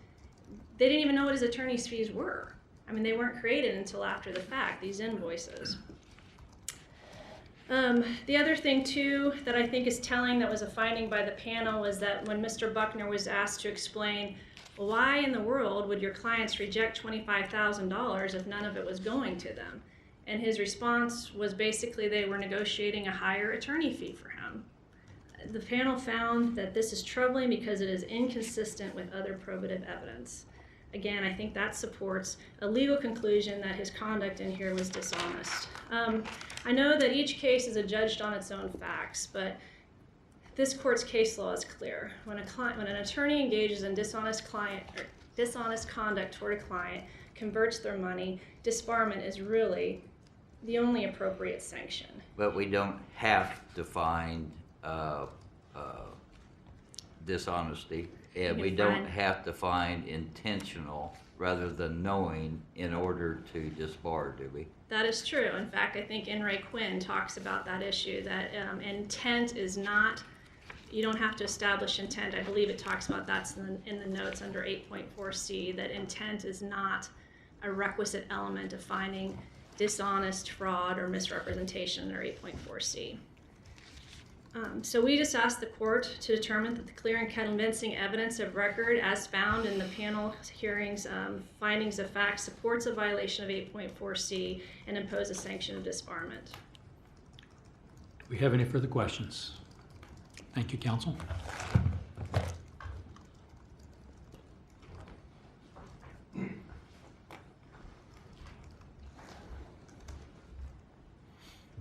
they didn't even know what his attorney's fees were. I mean, they weren't created until after the fact, these invoices. The other thing, too, that I think is telling that was a finding by the panel was that when Mr. Buckner was asked to explain, well, why in the world would your clients reject $25,000 if none of it was going to them? And his response was basically they were negotiating a higher attorney fee for him. The panel found that this is troubling because it is inconsistent with other probative evidence. Again, I think that supports a legal conclusion that his conduct in here was dishonest. I know that each case is adjudged on its own facts, but this court's case law is clear. When an attorney engages in dishonest conduct toward a client, converts their money, disbarment is really the only appropriate sanction. But we don't have to find dishonesty, and we don't have to find intentional rather than knowing in order to disbar, do we? That is true. In fact, I think N. Ray Quinn talks about that issue, that intent is not, you don't have to establish intent. I believe it talks about that in the notes under 8.4C, that intent is not a requisite element of finding dishonest, fraud, or misrepresentation under 8.4C. So we just asked the court to determine that the clear and convincing evidence of record as found in the panel hearings findings of fact supports a violation of 8.4C and impose a sanction of disbarment. Do we have any further questions? Thank you, counsel.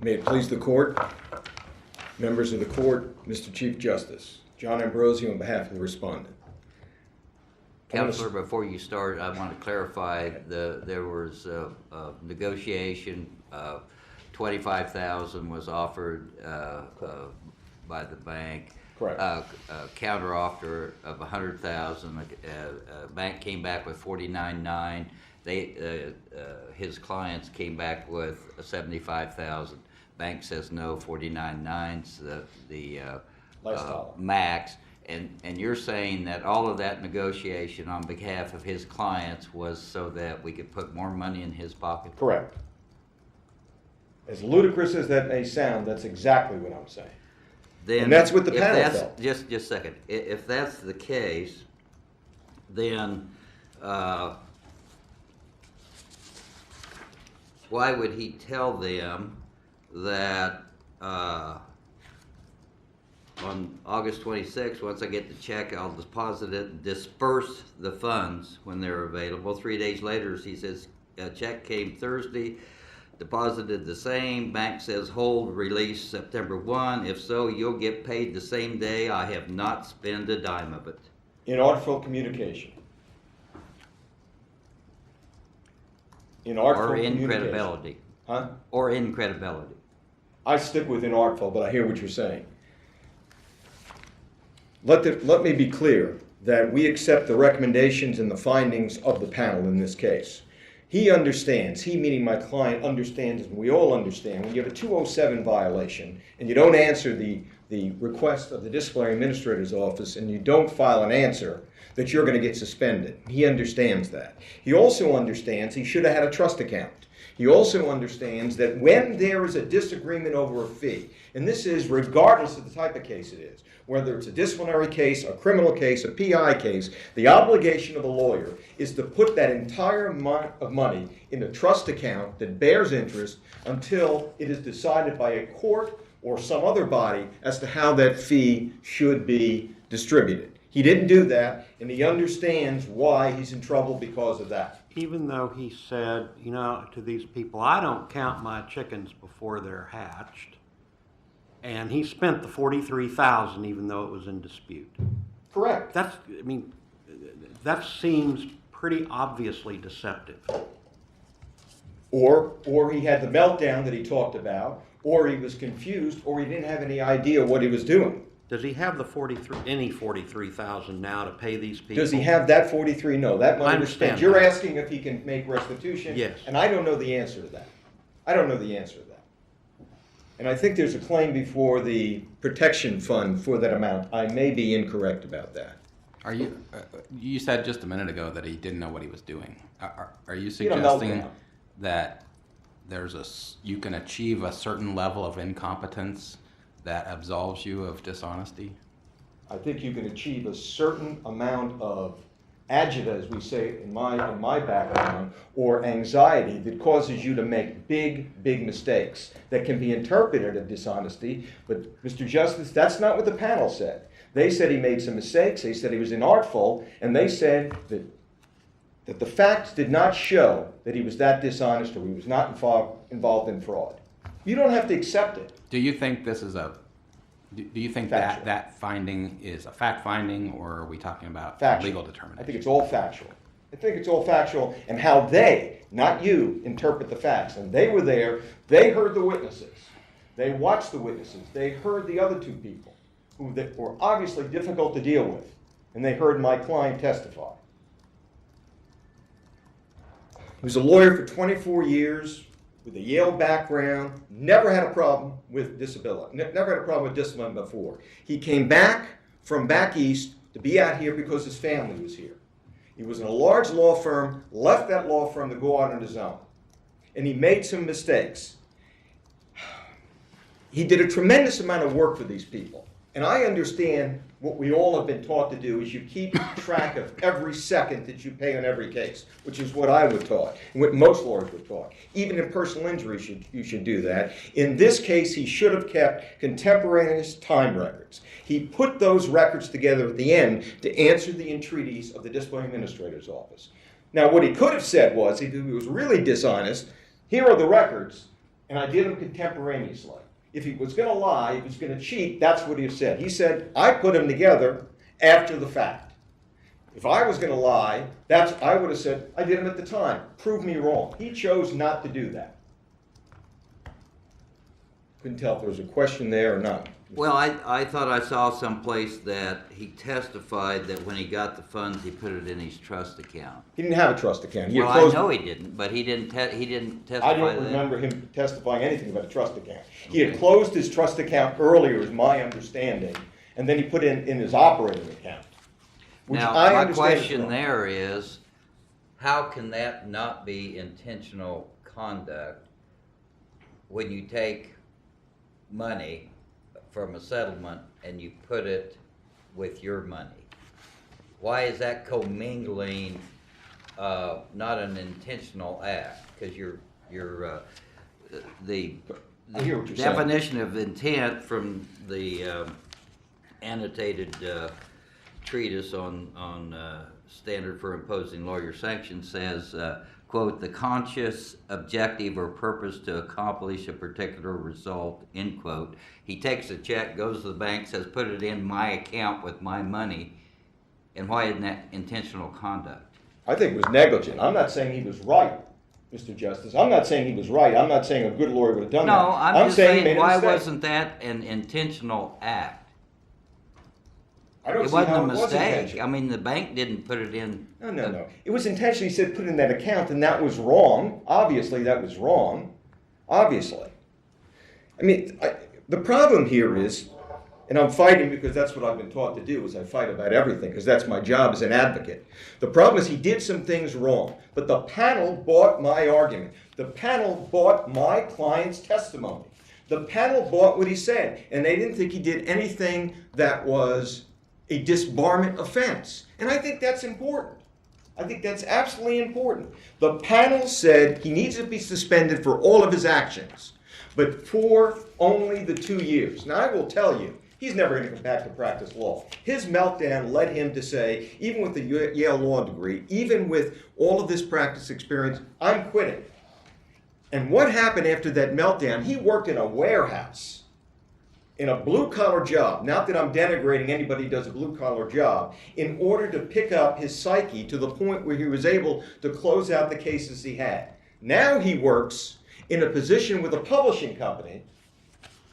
May it please the court, members of the court, Mr. Chief Justice, John Ambrosio on behalf of the respondent. Counselor, before you start, I want to clarify there was a negotiation. $25,000 was offered by the bank. Correct. Counter offer of $100,000. Bank came back with $49,900. His clients came back with $75,000. Bank says no, $49,900's the max. And you're saying that all of that negotiation on behalf of his clients was so that we could put more money in his pocket? Correct. As ludicrous as that may sound, that's exactly what I'm saying. Then and that's what the if panel that's, felt. Just a second. If that's the case, then why would he tell them that on August 26th, once I get the check, I'll deposit it and disperse the funds when they're available? 3 days later, he says, a check came Thursday, deposited the same. Bank says hold, release September 1. If so, you'll get paid the same day. I have not spent a dime of it. Inartful communication. Inartful Or communication. incredibility. Huh? Or incredibility. I stick with inartful, but I hear what you're saying. Let me be clear that we accept the recommendations and the findings of the panel in this case. He understands, he meaning my client understands, and we all understand, when you have a 207 violation and you don't answer the request of the disciplinary administrator's office and you don't file an answer, that you're going to get suspended. He understands that. He also understands he should have had a trust account. He also understands that when there is a disagreement over a fee, and this is regardless of the type of case it is, whether it's a disciplinary case, a criminal case, a PI case, the obligation of a lawyer is to put that entire amount of money in a trust account that bears interest until it is decided by a court or some other body as to how that fee should be distributed. He didn't do that, and he understands why he's in trouble because of that. Even though he said, to these people, I don't count my chickens before they're hatched, and he spent the $43,000 even though it was in dispute. Correct. That seems pretty obviously deceptive. Or he had the meltdown that he talked about, or he was confused, or he didn't have any idea what he was doing. Does he have any $43,000 now to pay these people? Does he have that 43? No, that money I was spent. understand You're that. asking if he can make restitution? Yes. And I don't know the answer to that. And I think there's a claim before the protection fund for that amount. I may be incorrect about that. Are you? You said just a minute ago that he didn't know what he was doing. Are you He had a suggesting meltdown. that you can achieve a certain level of incompetence that absolves you of dishonesty? I think you can achieve a certain amount of agita, as we say in my background, or anxiety that causes you to make big mistakes that can be interpreted as dishonesty. But, Mr. Justice, that's not what the panel said. They said he made some mistakes, they said he was inartful, and they said that the facts did not show that he was that dishonest or he was not involved in fraud. You don't have to accept it. Do you think this is Do you think Factual. that finding is a fact finding, or are we talking about Factual. legal determination? I think it's all factual. And how they, not you, interpret the facts. And they were there, they heard the witnesses, they watched the witnesses, they heard the other two people who were obviously difficult to deal with, and they heard my client testify. He was a lawyer for 24 years with a Yale background, never had a problem with disability, never had a problem with discipline before. He came back from back east to be out here because his family was here. He was in a large law firm, left that law firm to go out on his own. And he made some mistakes. He did a tremendous amount of work for these people. And I understand what we all have been taught to do is you keep track of every second that you pay on every case, which is what I was taught, and what most lawyers were taught. Even in personal injury, you should do that. In this case, he should have kept contemporaneous time records. He put those records together at the end to answer the entreaties of the disciplinary administrator's office. Now, what he could have said was, if he was really dishonest, here are the records, and I did them contemporaneously. If he was going to lie, if he was going to cheat, that's what he said. He said, I put them together after the fact. If I was going to lie, I would have said, I did them at the time. Prove me wrong. He chose not to do that. Couldn't tell if there was a question there or not. Well, I thought I saw someplace that he testified that when he got the funds, he put it in his trust account. He didn't have a trust account. He had Well, I closed- know he didn't, but he didn't testify I don't that. remember him testifying anything about a trust account. He had closed his trust account earlier, is my understanding, and then he put in his operating account. Which Now, I my understand is question wrong. there is, how can that not be intentional conduct when you take money from a settlement and you put it with your money? Why is that commingling not an intentional act? Because the I hear what you're saying. definition of intent from the annotated treatise on standard for imposing lawyer sanctions says, quote, the conscious objective or purpose to accomplish a particular result, end quote. He takes a check, goes to the bank, says, put it in my account with my money. And why isn't that intentional conduct? I think it was negligent. I'm not saying he was right Mr. Justice. I'm not saying he was right. I'm not saying a good lawyer would have done that. No, I'm just he saying, made a why mistake. wasn't that an intentional act? I don't It see wasn't how a it was mistake. intentional. I mean, the bank didn't put it in. No. It was intentionally said put in that account, and that was wrong. Obviously, that was wrong. Obviously. I mean, the problem here is, and I'm fighting because that's what I've been taught to do, is I fight about everything, because that's my job as an advocate. The problem is he did some things wrong, but the panel bought my argument. The panel bought my client's testimony. The panel bought what he said, and they didn't think he did anything that was a disbarment offense. And I think that's important. I think that's absolutely important. The panel said he needs to be suspended for all of his actions, but for only the 2 years. Now, I will tell you, he's never going to come back to practice law. His meltdown led him to say, even with the Yale Law degree, even with all of this practice experience, I'm quitting. And what happened after that meltdown? He worked in a warehouse, in a blue-collar job, not that I'm denigrating anybody who does a blue-collar job, in order to pick up his psyche to the point where he was able to close out the cases he had. Now he works in a position with a publishing company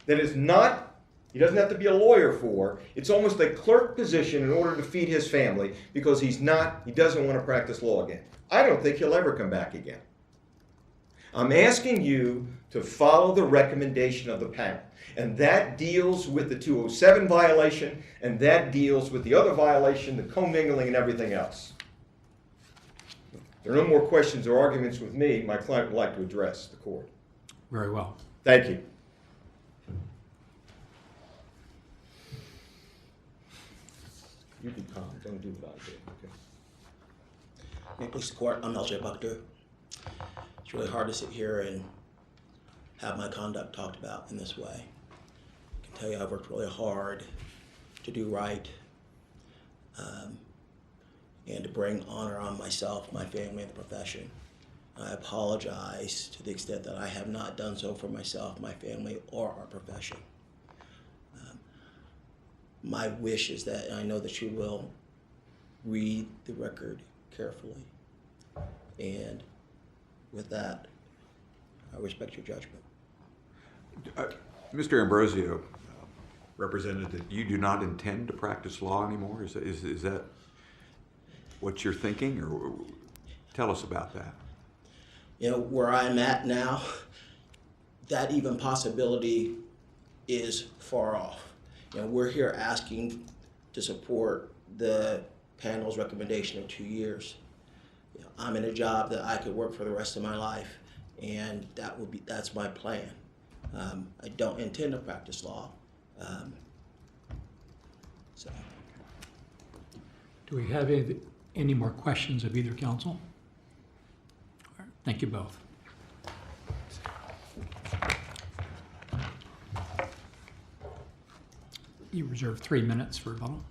that is not, he doesn't have to be a lawyer for, it's almost a clerk position in order to feed his family, because he doesn't want to practice law again. I don't think he'll ever come back again. I'm asking you to follow the recommendation of the panel. And that deals with the 207 violation, and that deals with the other violation, the commingling and everything else. If there are no more questions or arguments with me, my client would like to address the court. Very well. Thank you. You be calm. Don't do what I did. Okay. May it please the court, I'm LJ Buckner. It's really hard to sit here and have my conduct talked about in this way. I can tell you I've worked really hard to do right and to bring honor on myself, my family, and the profession. I apologize to the extent that I have not done so for myself, my family, or our profession. My wish is that, and I know that you will, read the record carefully. And with that, I respect your judgment. Mr. Ambrosio represented that you do not intend to practice law anymore. Is that what you're thinking, or tell us about that? You know, where I'm at now, that even possibility is far off. You know, we're here asking to support the panel's recommendation of 2 years. You know, I'm in a job that I could work for the rest of my life, and that's my plan. I don't intend to practice law. So. Do we have any more questions of either counsel? All right, thank you both. You reserve 3 minutes for rebuttal.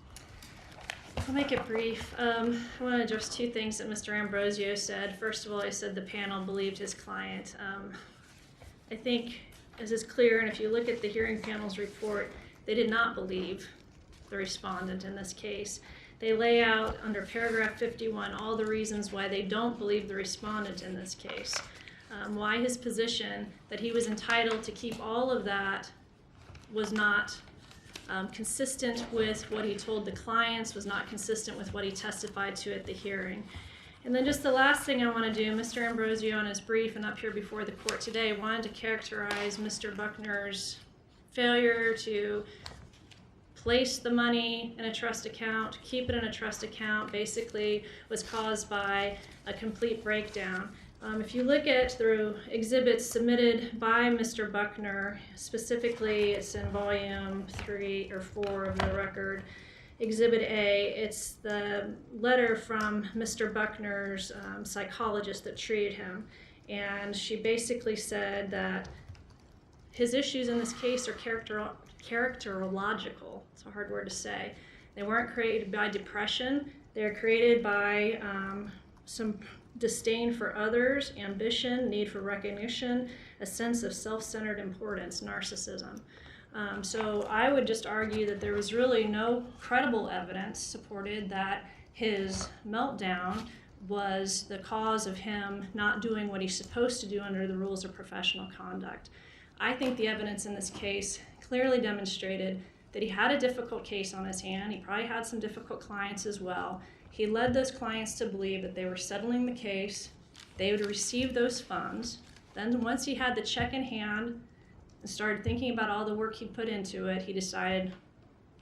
I'll make it brief. I want to address two things that Mr. Ambrosio said. First of all, he said the panel believed his client. I think, as is clear, and if you look at the hearing panel's report, they did not believe the respondent in this case. They lay out under paragraph 51 all the reasons why they don't believe the respondent in this case. Why his position that he was entitled to keep all of that was not consistent with what he told the clients, was not consistent with what he testified to at the hearing. And then just the last thing I want to do, Mr. Ambrosio in his brief and up here before the court today wanted to characterize Mr. Buckner's failure to place the money in a trust account, keep it in a trust account, basically was caused by a complete breakdown. If you look at the exhibits submitted by Mr. Buckner, specifically it's in volume 3 or 4 of the record, Exhibit A, it's the letter from Mr. Buckner's psychologist that treated him. And she basically said that his issues in this case are characterological. It's a hard word to say. They weren't created by depression. They're created by some disdain for others, ambition, need for recognition, a sense of self-centered importance, narcissism. So I would just argue that there was really no credible evidence supported that his meltdown was the cause of him not doing what he's supposed to do under the rules of professional conduct. I think the evidence in this case clearly demonstrated that he had a difficult case on his hand. He probably had some difficult clients as well. He led those clients to believe that they were settling the case, they would receive those funds. Then once he had the check in hand and started thinking about all the work he put into it, he decided,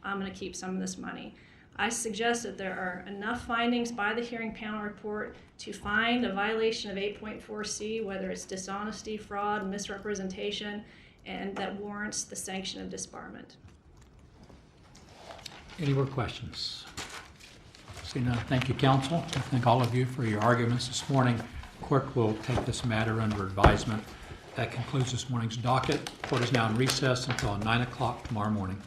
I'm going to keep some of this money. I suggest that there are enough findings by the hearing panel report to find a violation of 8.4C, whether it's dishonesty, fraud, misrepresentation, and that warrants the sanction of disbarment. Any more questions? See none. Thank you, counsel. I thank all of you for your arguments this morning. Clerk will take this matter under advisement. That concludes this morning's docket. Court is now in recess until 9 o'clock tomorrow morning.